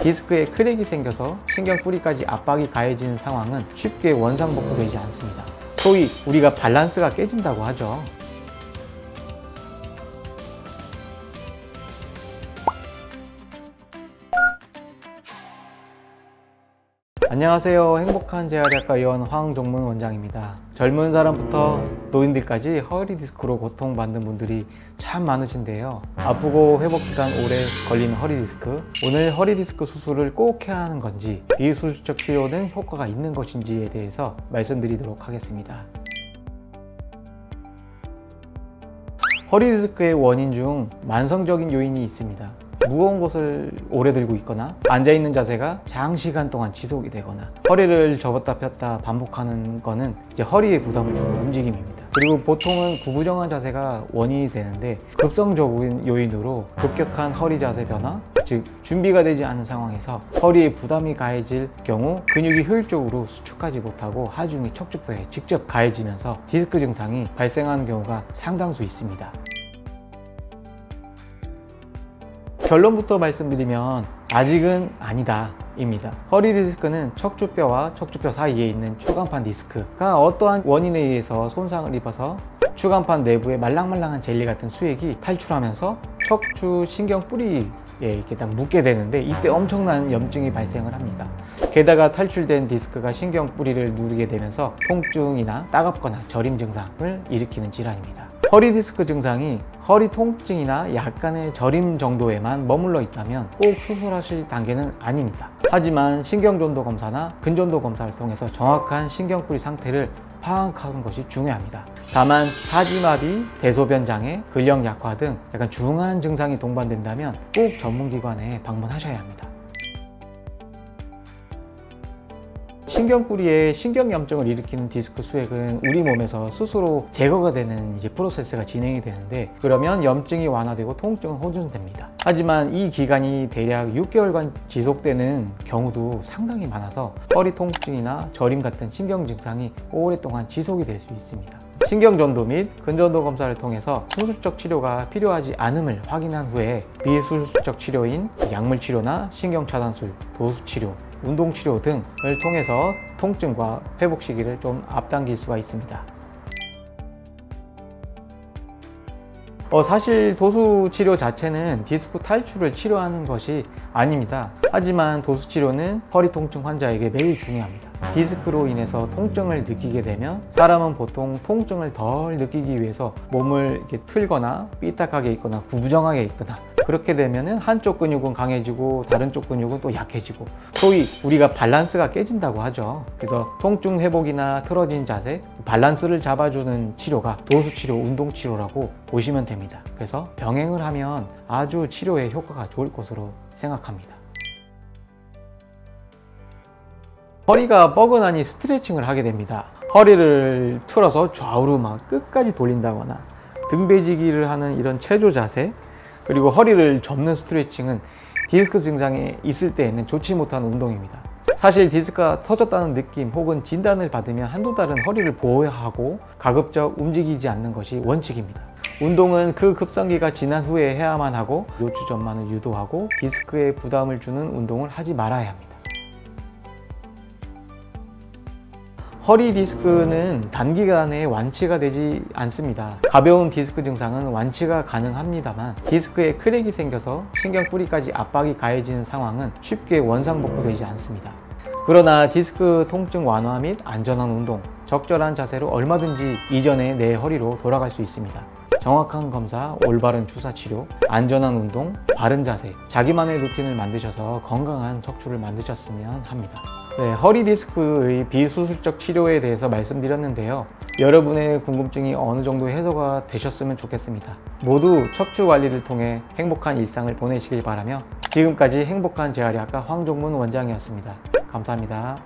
디스크에 크랙이 생겨서 신경 뿌리까지 압박이 가해지는 상황은 쉽게 원상복구되지 않습니다. 소위 우리가 밸런스가 깨진다고 하죠. 안녕하세요. 행복한 재활의학과 의원 황종문 원장입니다. 젊은 사람부터 노인들까지 허리 디스크로 고통받는 분들이 참 많으신데요. 아프고 회복기간 오래 걸리는 허리 디스크, 오늘 허리 디스크 수술을 꼭 해야 하는 건지, 비수술적 치료는 효과가 있는 것인지에 대해서 말씀드리도록 하겠습니다. 허리 디스크의 원인 중 만성적인 요인이 있습니다. 무거운 것을 오래 들고 있거나 앉아있는 자세가 장시간 동안 지속이 되거나 허리를 접었다 폈다 반복하는 거는 이제 허리에 부담을 주는 움직임입니다. 그리고 보통은 구부정한 자세가 원인이 되는데 급성적인 요인으로 급격한 허리 자세 변화, 즉 준비가 되지 않은 상황에서 허리에 부담이 가해질 경우 근육이 효율적으로 수축하지 못하고 하중이 척추뼈에 직접 가해지면서 디스크 증상이 발생하는 경우가 상당수 있습니다. 결론부터 말씀드리면 아직은 아니다 입니다. 허리 디스크는 척추뼈와 척추뼈 사이에 있는 추간판 디스크가 어떠한 원인에 의해서 손상을 입어서 추간판 내부에 말랑말랑한 젤리 같은 수액이 탈출하면서 척추 신경 뿌리에 이렇게 딱 묻게 되는데, 이때 엄청난 염증이 발생을 합니다. 게다가 탈출된 디스크가 신경 뿌리를 누르게 되면서 통증이나 따갑거나 저림 증상을 일으키는 질환입니다. 허리 디스크 증상이 허리 통증이나 약간의 저림 정도에만 머물러 있다면 꼭 수술하실 단계는 아닙니다. 하지만 신경전도 검사나 근전도 검사를 통해서 정확한 신경뿌리 상태를 파악하는 것이 중요합니다. 다만 사지마비, 대소변 장애, 근력 약화 등 약간 중한 증상이 동반된다면 꼭 전문기관에 방문하셔야 합니다. 신경뿌리에 신경염증을 일으키는 디스크 수액은 우리 몸에서 스스로 제거가 되는 프로세스가 진행이 되는데, 그러면 염증이 완화되고 통증은 호전됩니다. 하지만 이 기간이 대략 6개월간 지속되는 경우도 상당히 많아서 허리 통증이나 저림 같은 신경 증상이 오랫동안 지속이 될 수 있습니다. 신경전도 및 근전도 검사를 통해서 수술적 치료가 필요하지 않음을 확인한 후에 비수술적 치료인 약물치료나 신경차단술, 도수치료, 운동치료 등을 통해서 통증과 회복 시기를 좀 앞당길 수가 있습니다. 사실 도수치료 자체는 디스크 탈출을 치료하는 것이 아닙니다. 하지만 도수치료는 허리 통증 환자에게 매우 중요합니다. 디스크로 인해서 통증을 느끼게 되면 사람은 보통 통증을 덜 느끼기 위해서 몸을 이렇게 틀거나 삐딱하게 있거나 구부정하게 있거나, 그렇게 되면 한쪽 근육은 강해지고 다른 쪽 근육은 또 약해지고, 소위 우리가 밸런스가 깨진다고 하죠. 그래서 통증 회복이나 틀어진 자세, 밸런스를 잡아주는 치료가 도수치료, 운동치료라고 보시면 됩니다. 그래서 병행을 하면 아주 치료에 효과가 좋을 것으로 생각합니다. 허리가 뻐근하니 스트레칭을 하게 됩니다. 허리를 틀어서 좌우로 막 끝까지 돌린다거나 등배지기를 하는 이런 체조 자세, 그리고 허리를 접는 스트레칭은 디스크 증상이 있을 때에는 좋지 못한 운동입니다. 사실 디스크가 터졌다는 느낌 혹은 진단을 받으면 한두 달은 허리를 보호하고 가급적 움직이지 않는 것이 원칙입니다. 운동은 그 급성기가 지난 후에 해야만 하고, 요추 전만을 유도하고 디스크에 부담을 주는 운동을 하지 말아야 합니다. 허리 디스크는 단기간에 완치가 되지 않습니다. 가벼운 디스크 증상은 완치가 가능합니다만 디스크에 크랙이 생겨서 신경 뿌리까지 압박이 가해지는 상황은 쉽게 원상복구되지 않습니다. 그러나 디스크 통증 완화 및 안전한 운동, 적절한 자세로 얼마든지 이전의 내 허리로 돌아갈 수 있습니다. 정확한 검사, 올바른 주사 치료, 안전한 운동, 바른 자세, 자기만의 루틴을 만드셔서 건강한 척추를 만드셨으면 합니다. 네, 허리 디스크의 비수술적 치료에 대해서 말씀드렸는데요. 여러분의 궁금증이 어느 정도 해소가 되셨으면 좋겠습니다. 모두 척추 관리를 통해 행복한 일상을 보내시길 바라며, 지금까지 행복한 재활의학과 황종문 원장이었습니다. 감사합니다.